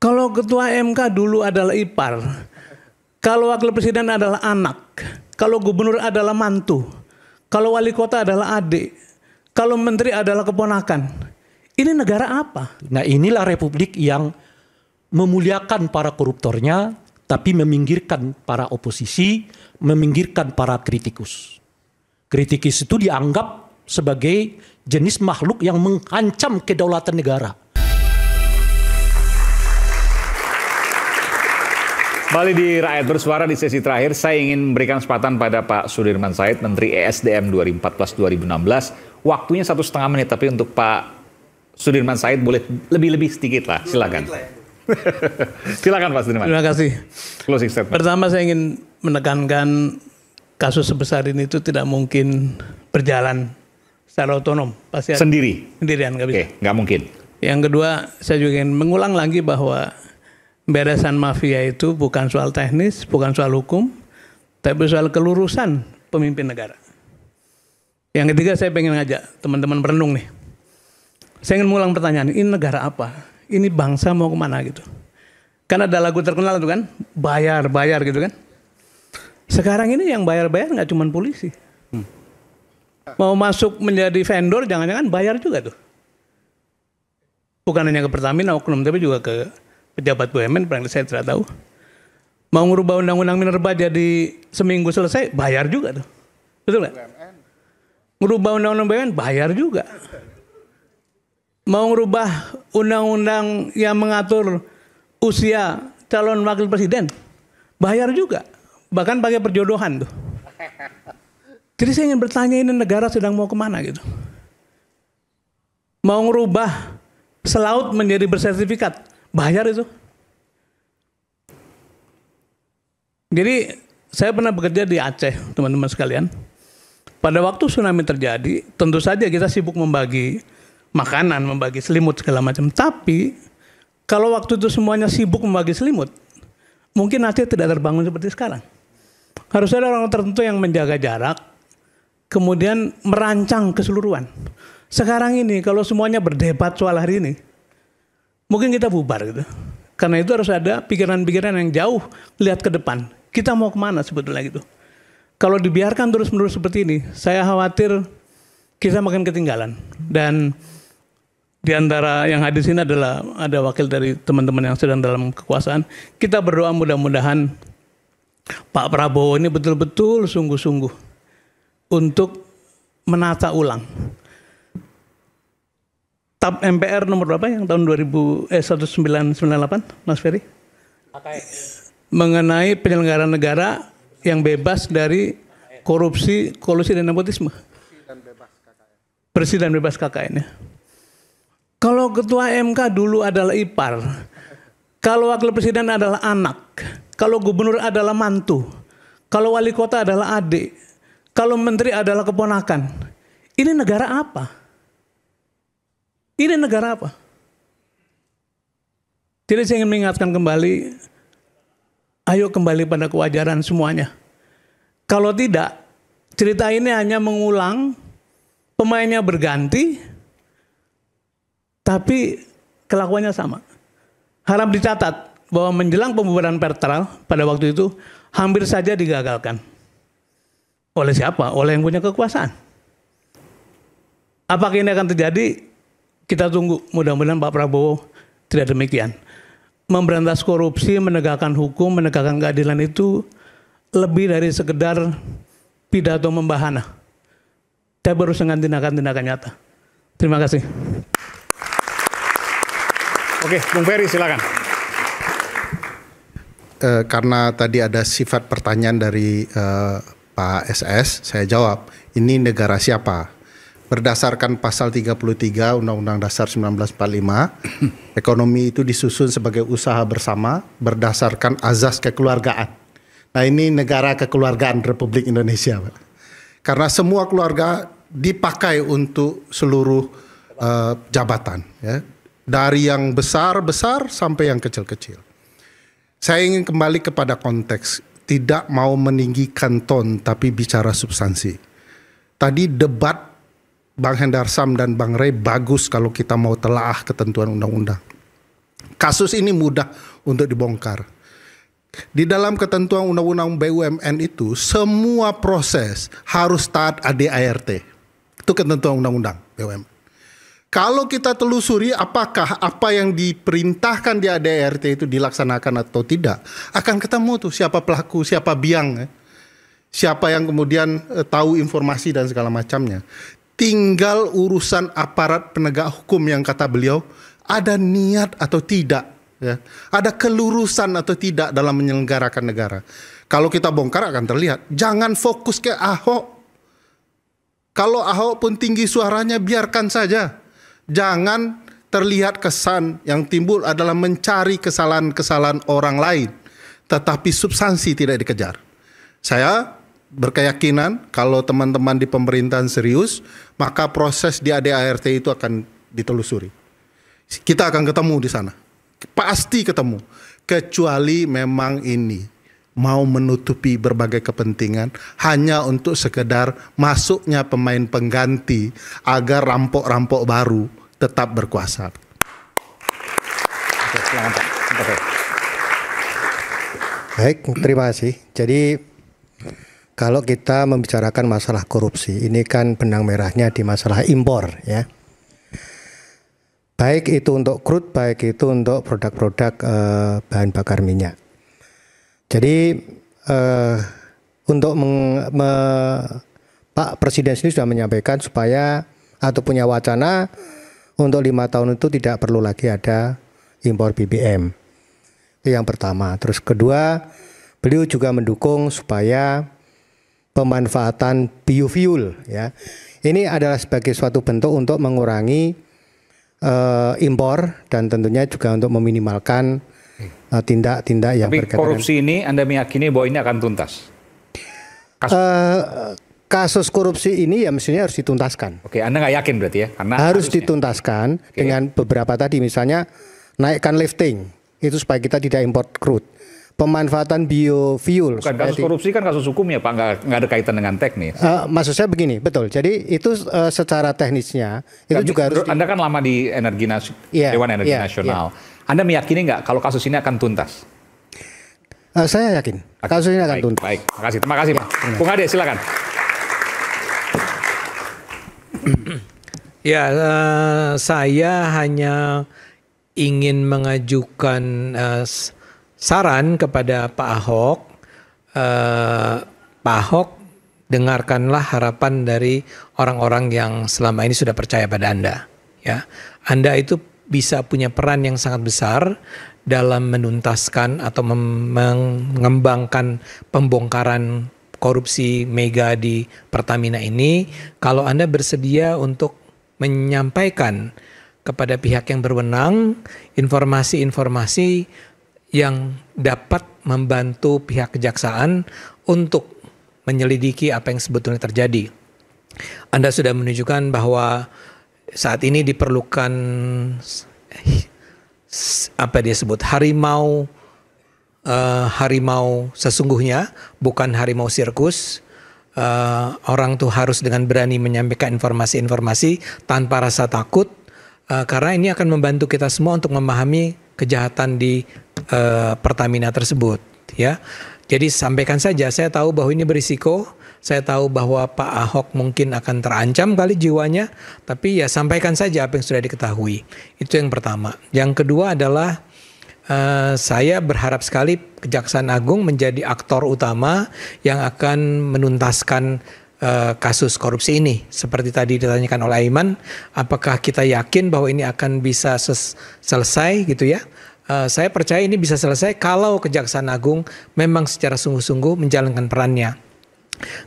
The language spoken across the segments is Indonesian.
Kalau ketua MK dulu adalah ipar, kalau wakil presiden adalah anak, kalau gubernur adalah mantu, kalau wali kota adalah adik, kalau menteri adalah keponakan. Ini negara apa? Nah, inilah republik yang memuliakan para koruptornya, tapi meminggirkan para oposisi, meminggirkan para kritikus. Kritikus itu dianggap sebagai jenis makhluk yang mengancam kedaulatan negara. Kembali di Rakyat Bersuara di sesi terakhir, saya ingin memberikan kesempatan pada Pak Sudirman Said, Menteri ESDM 2014-2016. Waktunya 1,5 menit, tapi untuk Pak Sudirman Said boleh lebih-lebih sedikit lah, silakan. Silakan Pak Sudirman. Terima kasih. Closing statement. Pertama saya ingin menekankan kasus sebesar ini itu tidak mungkin berjalan secara otonom. Pasti sendirian, nggak bisa. Oke, nggak mungkin. Yang kedua, saya juga ingin mengulang lagi bahwa beresan mafia itu bukan soal teknis, bukan soal hukum, tapi soal kelurusan pemimpin negara. Yang ketiga, saya pengen ngajak teman-teman berenung nih. Saya ingin mengulang pertanyaan, ini negara apa? Ini bangsa mau kemana gitu? Kan ada lagu terkenal itu kan, bayar gitu kan. Sekarang ini yang bayar nggak cuma polisi. Mau masuk menjadi vendor, jangan-jangan bayar juga tuh. Bukan hanya ke Pertamina, oknum, tapi juga ke pejabat BUMN, paling saya tidak tahu. Mau ngubah undang-undang minerba jadi seminggu selesai, bayar juga tuh. Betul nggak? Ngubah undang-undang BUMN, bayar juga. Mau ngubah undang-undang yang mengatur usia calon wakil presiden, bayar juga. Bahkan pakai perjodohan tuh. Jadi saya ingin bertanya, ini negara sedang mau kemana gitu? Mau ngubah selaut menjadi bersertifikat, bayar itu. Jadi saya pernah bekerja di Aceh, teman-teman sekalian. Pada waktu tsunami terjadi, tentu saja kita sibuk membagi makanan, membagi selimut segala macam. Tapi kalau waktu itu semuanya sibuk membagi selimut, mungkin Aceh tidak terbangun seperti sekarang. Harus ada orang tertentu yang menjaga jarak, kemudian merancang keseluruhan. Sekarang ini kalau semuanya berdebat soal hari ini, mungkin kita bubar gitu. Karena itu harus ada pikiran-pikiran yang jauh lihat ke depan. Kita mau kemana sebetulnya gitu. Kalau dibiarkan terus-menerus seperti ini, saya khawatir kita makin ketinggalan. Dan di antara yang hadir sini adalah ada wakil dari teman-teman yang sedang dalam kekuasaan. Kita berdoa mudah-mudahan Pak Prabowo ini betul-betul sungguh-sungguh untuk menata ulang. TAP MPR nomor berapa yang tahun 1998, Mas Ferry? Mengenai penyelenggaraan negara yang bebas dari korupsi, kolusi dan nepotisme. Bersih dan bebas KKN. Kalau ketua MK dulu adalah ipar, kalau wakil presiden adalah anak, kalau gubernur adalah mantu, kalau wali kota adalah adik, kalau menteri adalah keponakan. Ini negara apa? Ini negara apa? Jadi saya ingin mengingatkan kembali, ayo kembali pada kewajaran semuanya. Kalau tidak, cerita ini hanya mengulang, pemainnya berganti, tapi kelakuannya sama. Harap dicatat bahwa menjelang pembubaran Pertral pada waktu itu hampir saja digagalkan. Oleh siapa? Oleh yang punya kekuasaan. Apakah ini akan terjadi? Kita tunggu, mudah-mudahan Pak Prabowo tidak demikian. Memberantas korupsi, menegakkan hukum, menegakkan keadilan itu lebih dari sekedar pidato membahana. Tapi harus dengan tindakan-tindakan nyata. Terima kasih. Oke, Bung Ferry silakan. Karena tadi ada sifat pertanyaan dari Pak SS, saya jawab, ini negara siapa? Berdasarkan pasal 33 Undang-Undang Dasar 1945, ekonomi itu disusun sebagai usaha bersama berdasarkan azas kekeluargaan. Nah, ini negara kekeluargaan Republik Indonesia, Pak. Karena semua keluarga dipakai untuk seluruh jabatan, ya. Dari yang besar-besar sampai yang kecil-kecil. Saya ingin kembali kepada konteks, tidak mau meninggikan ton tapi bicara substansi. Tadi debat Bang Hendar Sam dan Bang Rey bagus kalau kita mau telaah ketentuan undang-undang. Kasus ini mudah untuk dibongkar. Di dalam ketentuan Undang-Undang BUMN itu semua proses harus taat ADART. Itu ketentuan Undang-Undang BUMN. Kalau kita telusuri apakah apa yang diperintahkan di ADART itu dilaksanakan atau tidak, akan ketemu tuh siapa pelaku, siapa biang, siapa yang kemudian tahu informasi dan segala macamnya. Tinggal urusan aparat penegak hukum yang kata beliau ada niat atau tidak. Ya, ada kelurusan atau tidak dalam menyelenggarakan negara. Kalau kita bongkar akan terlihat. Jangan fokus ke Ahok. Kalau Ahok pun tinggi suaranya biarkan saja. Jangan terlihat kesan yang timbul adalah mencari kesalahan-kesalahan orang lain, tetapi substansi tidak dikejar. Saya berkeyakinan kalau teman-teman di pemerintahan serius, maka proses di ADART itu akan ditelusuri. Kita akan ketemu di sana. Pasti ketemu, kecuali memang ini mau menutupi berbagai kepentingan hanya untuk sekedar masuknya pemain pengganti agar rampok-rampok baru tetap berkuasa. Baik, terima kasih. Jadi kalau kita membicarakan masalah korupsi, ini kan benang merahnya di masalah impor, ya. Baik itu untuk crude, baik itu untuk produk-produk bahan bakar minyak. Jadi untuk Pak Presiden sendiri sudah menyampaikan supaya atau punya wacana untuk 5 tahun itu tidak perlu lagi ada impor BBM. Itu yang pertama. Terus kedua, beliau juga mendukung supaya pemanfaatan biofuel, ya. Ini adalah sebagai suatu bentuk untuk mengurangi impor dan tentunya juga untuk meminimalkan tindak-tindak yang berkaitan. Tapi korupsi ini Anda meyakini bahwa ini akan tuntas? Kasus korupsi ini ya mestinya harus dituntaskan. Oke, Anda nggak yakin berarti ya? Karena harus dituntaskan dengan beberapa tadi, misalnya naikkan lifting itu supaya kita tidak import crude. Pemanfaatan biofuel. Bukan kasus korupsi kan kasus hukum ya Pak, nggak ada kaitan dengan teknis. Maksud saya begini, betul. Jadi itu secara teknisnya itu juga harus. Anda kan lama di Dewan Energi Nasional. Anda meyakini nggak kalau kasus ini akan tuntas? Saya yakin kasus ini akan tuntas. Baik, terima kasih Pak. Bung Ade, silakan. Ya, saya hanya ingin mengajukan saran kepada Pak Ahok. Pak Ahok, dengarkanlah harapan dari orang-orang yang selama ini sudah percaya pada Anda. Ya, Anda itu bisa punya peran yang sangat besar dalam menuntaskan atau mengembangkan pembongkaran korupsi mega di Pertamina ini. Kalau Anda bersedia untuk menyampaikan kepada pihak yang berwenang informasi-informasi yang dapat membantu pihak kejaksaan untuk menyelidiki apa yang sebetulnya terjadi. Anda sudah menunjukkan bahwa saat ini diperlukan apa dia sebut harimau sesungguhnya, bukan harimau sirkus. Orang tuh harus dengan berani menyampaikan informasi-informasi tanpa rasa takut, karena ini akan membantu kita semua untuk memahami kejahatan di Pertamina tersebut, ya. Jadi sampaikan saja, saya tahu bahwa ini berisiko, saya tahu bahwa Pak Ahok mungkin akan terancam kali jiwanya, tapi ya sampaikan saja apa yang sudah diketahui. Itu yang pertama. Yang kedua adalah saya berharap sekali Kejaksaan Agung menjadi aktor utama yang akan menuntaskan kasus korupsi ini. Seperti tadi ditanyakan oleh Aiman, apakah kita yakin bahwa ini akan bisa selesai gitu ya? Saya percaya ini bisa selesai kalau Kejaksaan Agung memang secara sungguh-sungguh menjalankan perannya.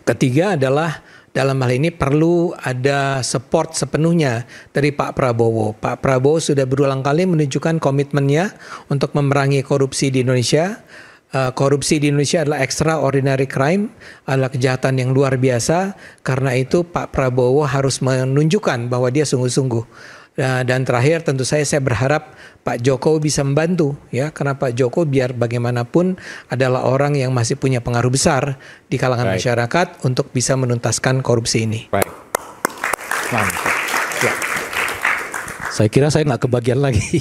Ketiga adalah dalam hal ini perlu ada support sepenuhnya dari Pak Prabowo. Pak Prabowo sudah berulang kali menunjukkan komitmennya untuk memerangi korupsi di Indonesia. Korupsi di Indonesia adalah extraordinary crime, adalah kejahatan yang luar biasa. Karena itu Pak Prabowo harus menunjukkan bahwa dia sungguh-sungguh. Dan terakhir tentu saya berharap Pak Jokowi bisa membantu, ya, karena Pak Jokowi biar bagaimanapun adalah orang yang masih punya pengaruh besar di kalangan masyarakat untuk bisa menuntaskan korupsi ini. Baik. Ya. Saya kira saya nggak kebagian lagi.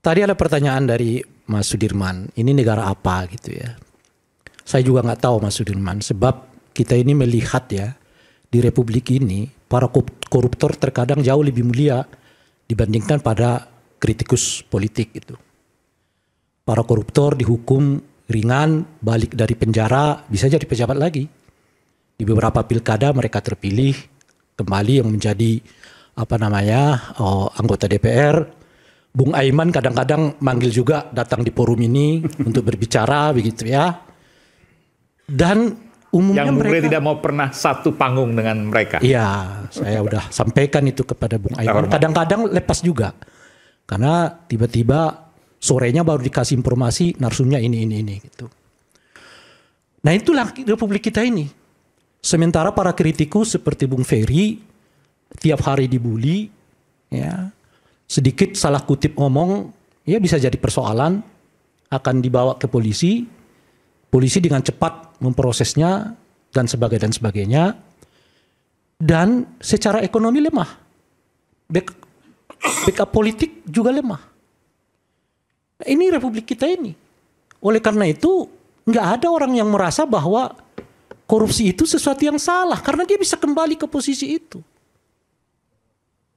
Tadi ada pertanyaan dari Mas Sudirman, ini negara apa gitu ya. Saya juga nggak tahu Mas Sudirman, sebab kita ini melihat ya, di Republik ini para koruptor terkadang jauh lebih mulia dibandingkan pada kritikus politik gitu. Para koruptor dihukum ringan, balik dari penjara, bisa jadi pejabat lagi. Di beberapa pilkada mereka terpilih kembali yang menjadi anggota DPR. Bung Aiman kadang-kadang manggil juga datang di forum ini untuk berbicara begitu ya. Dan umumnya yang Bung Rey mereka tidak mau pernah satu panggung dengan mereka. Iya, saya udah sampaikan itu kepada Bung Aiman. Kadang-kadang lepas juga. Karena tiba-tiba sorenya baru dikasih informasi narsumnya ini gitu. Nah, itulah Republik kita ini. Sementara para kritikus seperti Bung Ferry tiap hari dibully, ya. Sedikit salah kutip ngomong, ya bisa jadi persoalan, akan dibawa ke polisi. Polisi dengan cepat memprosesnya dan sebagainya. Dan secara ekonomi lemah. Backup politik juga lemah. Nah, ini Republik kita ini. Oleh karena itu, nggak ada orang yang merasa bahwa korupsi itu sesuatu yang salah. Karena dia bisa kembali ke posisi itu.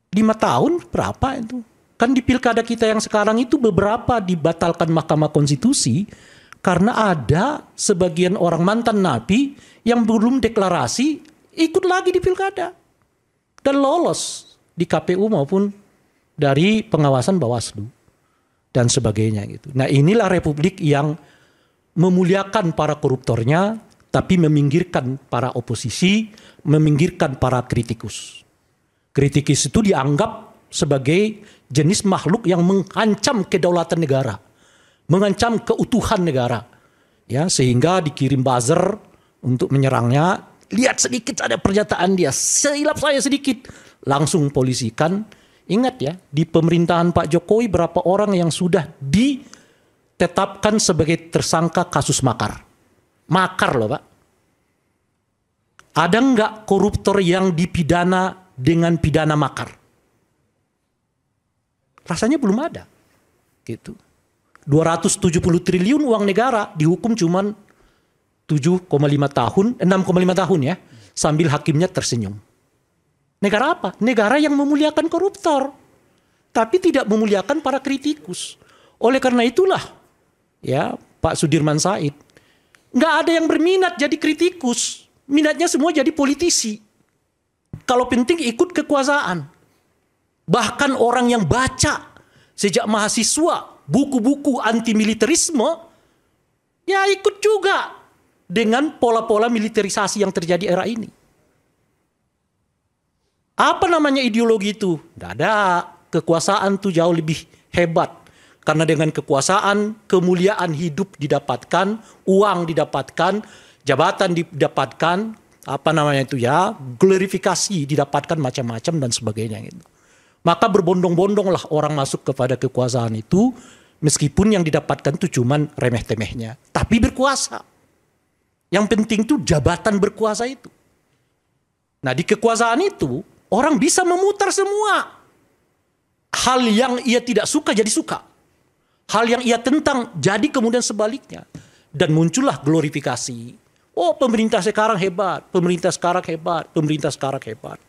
5 tahun berapa itu? Kan di pilkada kita yang sekarang itu beberapa dibatalkan Mahkamah Konstitusi karena ada sebagian orang mantan napi yang belum deklarasi ikut lagi di pilkada dan lolos di KPU maupun dari pengawasan Bawaslu dan sebagainya gitu. Nah, inilah Republik yang memuliakan para koruptornya tapi meminggirkan para oposisi, meminggirkan para kritikus. Kritikus itu dianggap sebagai jenis makhluk yang mengancam kedaulatan negara, mengancam keutuhan negara, ya, sehingga dikirim buzzer untuk menyerangnya. Lihat sedikit ada pernyataan dia, silap saya sedikit, langsung polisikan. Ingat ya, di pemerintahan Pak Jokowi berapa orang yang sudah ditetapkan sebagai tersangka kasus makar. Makar loh Pak. Ada nggak koruptor yang dipidana dengan pidana makar? Rasanya belum ada. Gitu. 270 triliun uang negara dihukum cuman 7,5 tahun, 6,5 tahun ya, sambil hakimnya tersenyum. Negara apa? Negara yang memuliakan koruptor, tapi tidak memuliakan para kritikus. Oleh karena itulah, ya Pak Sudirman Said, nggak ada yang berminat jadi kritikus, minatnya semua jadi politisi. Kalau penting ikut kekuasaan. Bahkan orang yang baca sejak mahasiswa buku-buku anti militerisme, ya ikut juga dengan pola-pola militerisasi yang terjadi era ini. Apa namanya ideologi itu? Tidak ada. Kekuasaan itu jauh lebih hebat. Karena dengan kekuasaan, kemuliaan hidup didapatkan, uang didapatkan, jabatan didapatkan, glorifikasi didapatkan macam-macam dan sebagainya gitu. Maka berbondong-bondonglah orang masuk kepada kekuasaan itu, meskipun yang didapatkan itu cuman remeh-temehnya, tapi berkuasa. Yang penting itu jabatan berkuasa itu. Nah, di kekuasaan itu orang bisa memutar semua. Hal yang ia tidak suka jadi suka. Hal yang ia tentang jadi kemudian sebaliknya. Dan muncullah glorifikasi. Oh, pemerintah sekarang hebat, pemerintah sekarang hebat, pemerintah sekarang hebat.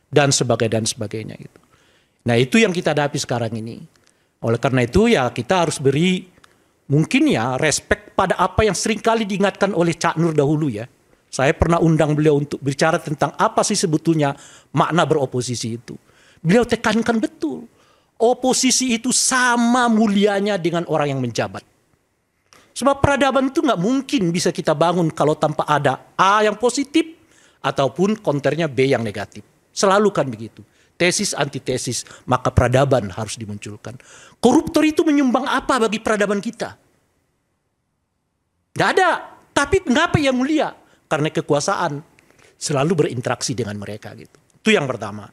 Dan sebagainya gitu. Nah, itu yang kita hadapi sekarang ini. Oleh karena itu ya kita harus beri mungkin ya respek pada apa yang seringkali diingatkan oleh Cak Nur dahulu ya. Saya pernah undang beliau untuk bicara tentang apa sih sebetulnya makna beroposisi itu. Beliau tekankan betul. Oposisi itu sama mulianya dengan orang yang menjabat. Sebab peradaban itu nggak mungkin bisa kita bangun kalau tanpa ada A yang positif ataupun konternya B yang negatif. Selalu kan begitu. Tesis, antitesis, maka peradaban harus dimunculkan. Koruptor itu menyumbang apa bagi peradaban kita? Gak ada. Tapi kenapa ia mulia? Karena kekuasaan selalu berinteraksi dengan mereka gitu. Itu yang pertama.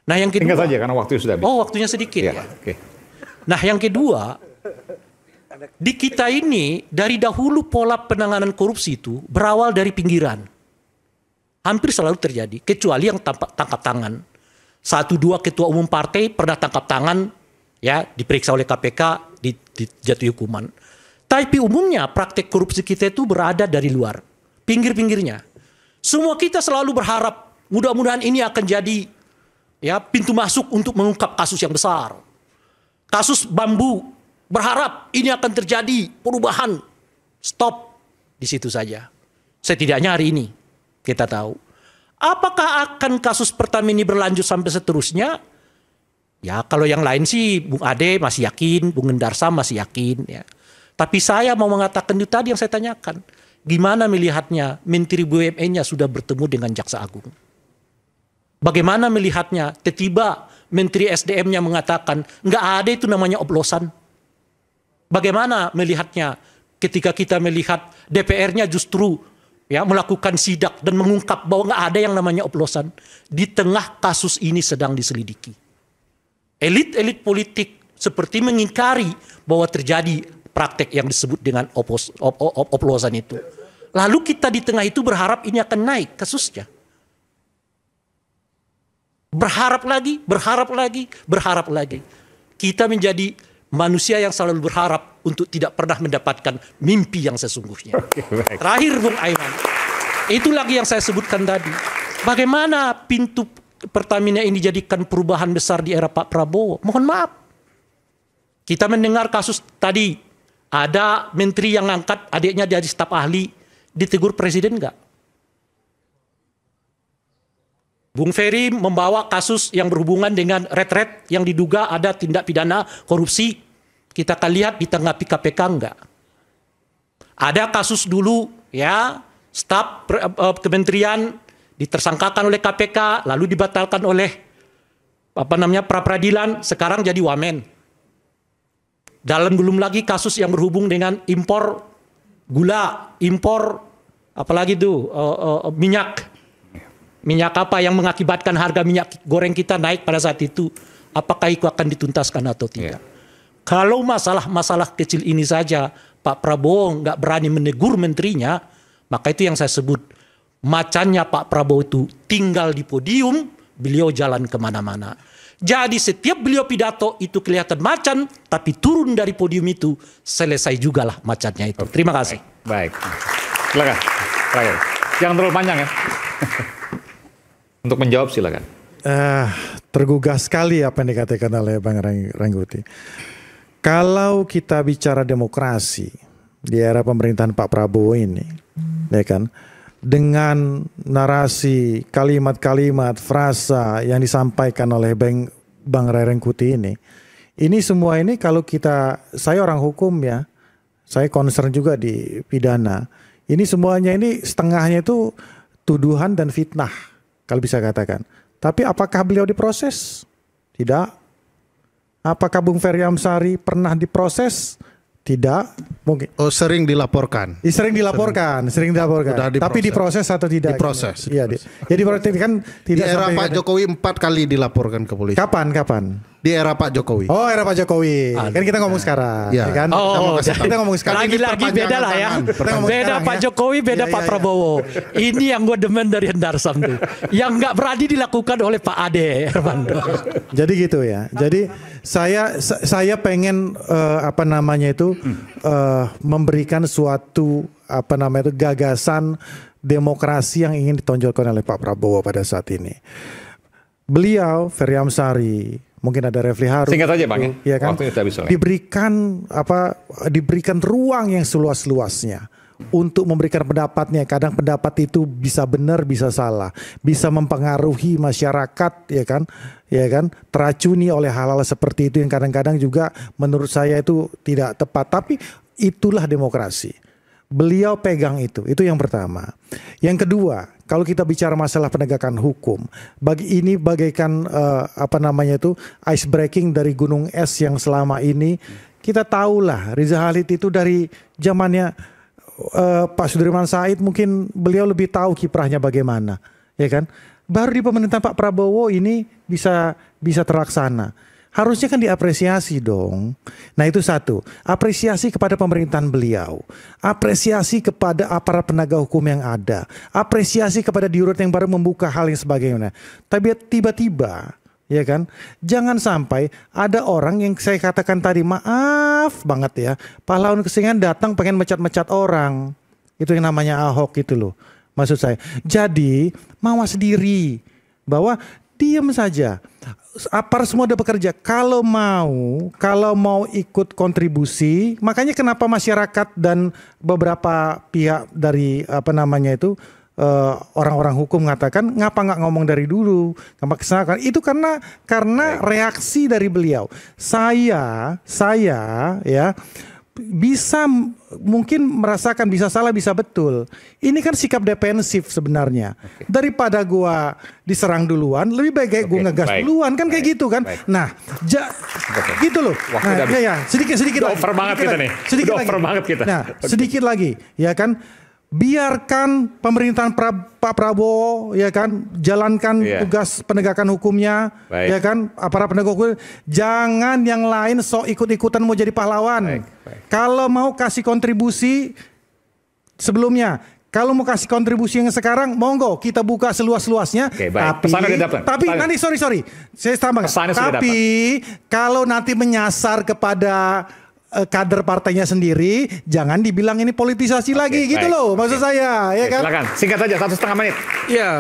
Nah, yang kedua. Ingat saja karena waktunya sudah habis. Oh, waktunya sedikit ya. Okay. Nah, yang kedua, di kita ini dari dahulu pola penanganan korupsi itu berawal dari pinggiran. Hampir selalu terjadi, kecuali yang tangkap tangan. 1-2 ketua umum partai pernah tangkap tangan ya diperiksa oleh KPK, dijatuhi hukuman. Tapi umumnya praktek korupsi kita itu berada dari luar, pinggir-pinggirnya. Semua kita selalu berharap mudah-mudahan ini akan jadi ya pintu masuk untuk mengungkap kasus yang besar. Kasus bambu, berharap ini akan terjadi perubahan. Stop di situ saja. Setidaknya hari ini kita tahu. Apakah akan kasus Pertamina ini berlanjut sampai seterusnya? Ya kalau yang lain sih Bung Ade masih yakin, Bung Endarsam masih yakin. Ya. Tapi saya mau mengatakan itu tadi yang saya tanyakan. Gimana melihatnya Menteri BUMN-nya sudah bertemu dengan Jaksa Agung? Bagaimana melihatnya tiba-tiba Menteri SDM-nya mengatakan nggak ada itu namanya oplosan? Bagaimana melihatnya ketika kita melihat DPR-nya justru ya melakukan sidak dan mengungkap bahwa nggak ada yang namanya oplosan di tengah kasus ini sedang diselidiki. Elit-elit politik seperti mengingkari bahwa terjadi praktek yang disebut dengan oplosan itu. Lalu kita di tengah itu berharap ini akan naik kasusnya. Berharap lagi, berharap lagi, berharap lagi. Kita menjadi manusia yang selalu berharap untuk tidak pernah mendapatkan mimpi yang sesungguhnya. Terakhir Bung Aiman, itu lagi yang saya sebutkan tadi. Bagaimana pintu Pertamina ini dijadikan perubahan besar di era Pak Prabowo? Mohon maaf. Kita mendengar kasus tadi, ada menteri yang ngangkat adiknya jadi staf ahli, ditegur presiden enggak? Bung Ferry membawa kasus yang berhubungan dengan retret yang diduga ada tindak pidana korupsi. Kita akan lihat ditanggapi KPK enggak? Ada kasus dulu ya, staf kementerian ditersangkakan oleh KPK lalu dibatalkan oleh pra peradilan, sekarang jadi wamen. Dalam belum lagi kasus yang berhubung dengan impor gula, impor apalagi itu minyak apa yang mengakibatkan harga minyak goreng kita naik pada saat itu, apakah itu akan dituntaskan atau tidak? Kalau masalah kecil ini saja Pak Prabowo nggak berani menegur menterinya, maka itu yang saya sebut macannya Pak Prabowo itu tinggal di podium, beliau jalan kemana-mana. Jadi setiap beliau pidato itu kelihatan macan, tapi turun dari podium itu selesai juga lah macannya itu. Terima kasih. Baik. Silakan. Terakhir. Jangan terlalu panjang ya. Untuk menjawab silakan. Tergugah sekali apa yang dikatakan oleh Bang Rangkuti. Kalau kita bicara demokrasi di era pemerintahan Pak Prabowo ini, ya kan, dengan narasi kalimat-kalimat frasa yang disampaikan oleh Bang Ray Rangkuti ini semua ini kalau saya orang hukum ya, saya concern juga di pidana, ini semuanya ini setengahnya itu tuduhan dan fitnah kalau bisa katakan. Tapi apakah beliau diproses? Tidak. Apakah Bung Ferry Amsari pernah diproses? Tidak, mungkin. Oh, sering dilaporkan. Sering dilaporkan. Tapi diproses atau tidak? Diproses. Iya, jadi berarti kan tidak. Di era Pak Jokowi 4 kali dilaporkan ke polisi. Kapan? Di era Pak Jokowi. Oh, era Pak Jokowi. Kan kita ngomong sekarang. Ya. Kan? Kita ngomong sekarang. Lagi-lagi beda lah ya. Beda Pak Jokowi, beda Pak Prabowo. Ini yang gue demen dari Hendarsam tuh. Yang nggak berani dilakukan oleh Pak Ade Hermando. Jadi gitu ya. Jadi saya pengen memberikan suatu gagasan demokrasi yang ingin ditonjolkan oleh Pak Prabowo pada saat ini. Beliau Ferry Amsari, mungkin ada Refli Harun. Singkat aja Bang ya kan? Diberikan ruang yang seluas-luasnya untuk memberikan pendapatnya. Kadang pendapat itu bisa benar, bisa salah, bisa mempengaruhi masyarakat, ya kan, teracuni oleh hal-hal seperti itu yang kadang-kadang juga menurut saya itu tidak tepat. Tapi itulah demokrasi. Beliau pegang itu yang pertama. Yang kedua, kalau kita bicara masalah penegakan hukum, ini bagaikan ice breaking dari gunung es yang selama ini kita tahulah Riza Khalid itu dari zamannya Pak Sudirman Said, mungkin beliau lebih tahu kiprahnya bagaimana, ya kan? Baru di pemerintahan Pak Prabowo ini bisa terlaksana. Harusnya kan diapresiasi dong. Nah itu satu, apresiasi kepada pemerintahan beliau, apresiasi kepada aparat penegak hukum yang ada, apresiasi kepada Dirut yang baru membuka hal yang sebagainya. Tapi tiba-tiba ya kan? Jangan sampai ada orang yang saya katakan tadi, maaf banget ya, pahlawan kesenian datang pengen mecat-mecat orang. Itu yang namanya Ahok itu loh. Maksud saya. Jadi mawas diri bahwa diam saja. Aparat semua udah bekerja. Kalau mau ikut kontribusi, makanya kenapa masyarakat dan beberapa pihak dari orang-orang hukum mengatakan ngapa nggak ngomong dari dulu, itu karena reaksi dari beliau. Saya ya bisa mungkin merasakan bisa salah bisa betul. Ini kan sikap defensif sebenarnya. Daripada gua diserang duluan, lebih baik gua ngegas duluan kan kayak gitu kan. Nah, gitu loh. Nah, ya, sedikit lagi. Over banget kita nih. Sedikit lagi. Over banget kita. Nah, sedikit lagi, ya kan. Biarkan pemerintahan Pak Prabowo ya kan jalankan tugas penegakan hukumnya, ya kan, aparat penegak hukum. Jangan yang lain sok ikut-ikutan mau jadi pahlawan. Kalau mau kasih kontribusi sebelumnya, kalau mau kasih kontribusi yang sekarang, monggo kita buka seluas-luasnya. Tapi nanti sorry, saya tambahkan. Tapi kalau nanti menyasar kepada kader partainya sendiri, jangan dibilang ini politisasi lagi gitu loh, maksud saya, ya kan? Silakan, singkat saja 1,5 menit. Ya,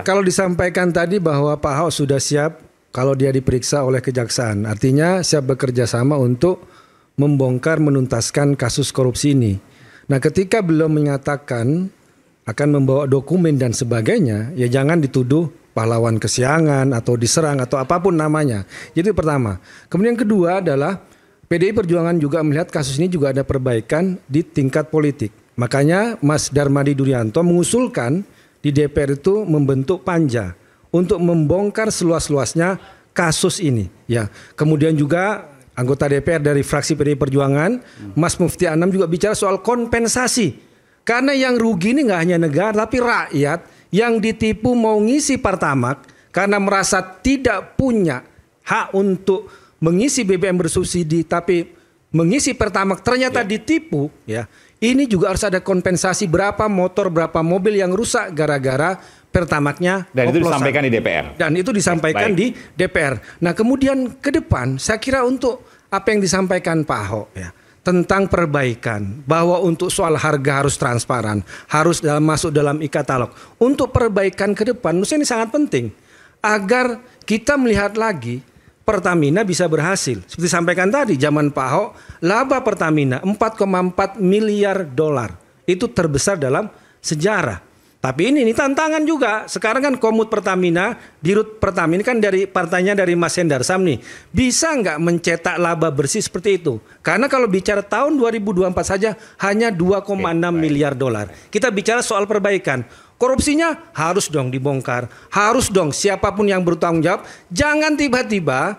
kalau disampaikan tadi bahwa Pak Ahok sudah siap kalau dia diperiksa oleh kejaksaan, artinya siap bekerja sama untuk membongkar menuntaskan kasus korupsi ini. Nah, ketika beliau menyatakan akan membawa dokumen dan sebagainya, ya jangan dituduh pahlawan kesiangan atau diserang atau apapun namanya. Jadi pertama. Kemudian kedua adalah PDI Perjuangan juga melihat kasus ini juga ada perbaikan di tingkat politik. Makanya Mas Darmadi Durianto mengusulkan di DPR itu membentuk panja untuk membongkar seluas-luasnya kasus ini. Ya, kemudian juga anggota DPR dari fraksi PDI Perjuangan, Mas Mufti Anam juga bicara soal kompensasi. Karena yang rugi ini nggak hanya negara, tapi rakyat yang ditipu mau ngisi Pertamax karena merasa tidak punya hak untuk mengisi BBM bersubsidi tapi mengisi Pertamax ternyata ditipu, ya. Ini juga harus ada kompensasi berapa motor, berapa mobil yang rusak gara-gara Pertamaxnya. Dan itu disampaikan di DPR. Dan itu disampaikan di DPR. Nah, kemudian ke depan saya kira untuk apa yang disampaikan Pak Ahok ya, tentang perbaikan, bahwa untuk soal harga harus transparan, harus masuk dalam e-katalog. Untuk perbaikan ke depan menurut saya ini sangat penting agar kita melihat lagi Pertamina bisa berhasil. Seperti sampaikan tadi, zaman Pak Ahok, laba Pertamina 4,4 miliar dolar. Itu terbesar dalam sejarah. Tapi ini tantangan juga. Sekarang kan Komut Pertamina, Dirut Pertamina kan dari partainya dari Mas Hendar Sam nih. Bisa nggak mencetak laba bersih seperti itu? Karena kalau bicara tahun 2024 saja hanya 2,6 miliar dolar. Kita bicara soal perbaikan. Korupsinya harus dong dibongkar. Harus dong siapapun yang bertanggung jawab. Jangan tiba-tiba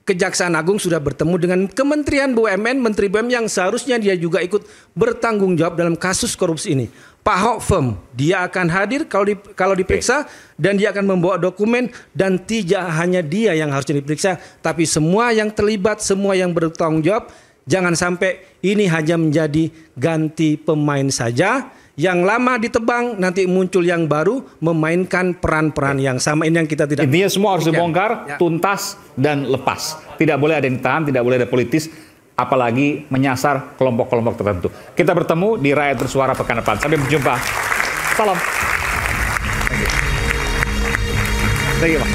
Kejaksaan Agung sudah bertemu dengan Kementerian BUMN, Menteri BUMN yang seharusnya dia juga ikut bertanggung jawab dalam kasus korupsi ini. Pak Ahok firm, dia akan hadir kalau diperiksa dan dia akan membawa dokumen dan tidak hanya dia yang harus diperiksa, tapi semua yang terlibat, semua yang bertanggung jawab. Jangan sampai ini hanya menjadi ganti pemain saja. Yang lama ditebang, nanti muncul yang baru memainkan peran-peran yang sama. Ini yang kita tidak. Intinya semua harus dibongkar, tuntas dan lepas. Tidak boleh ada yang ditahan, tidak boleh ada politis, apalagi menyasar kelompok-kelompok tertentu. Kita bertemu di Rakyat Bersuara pekan depan. Sampai berjumpa. Salam. Thank you, Pak.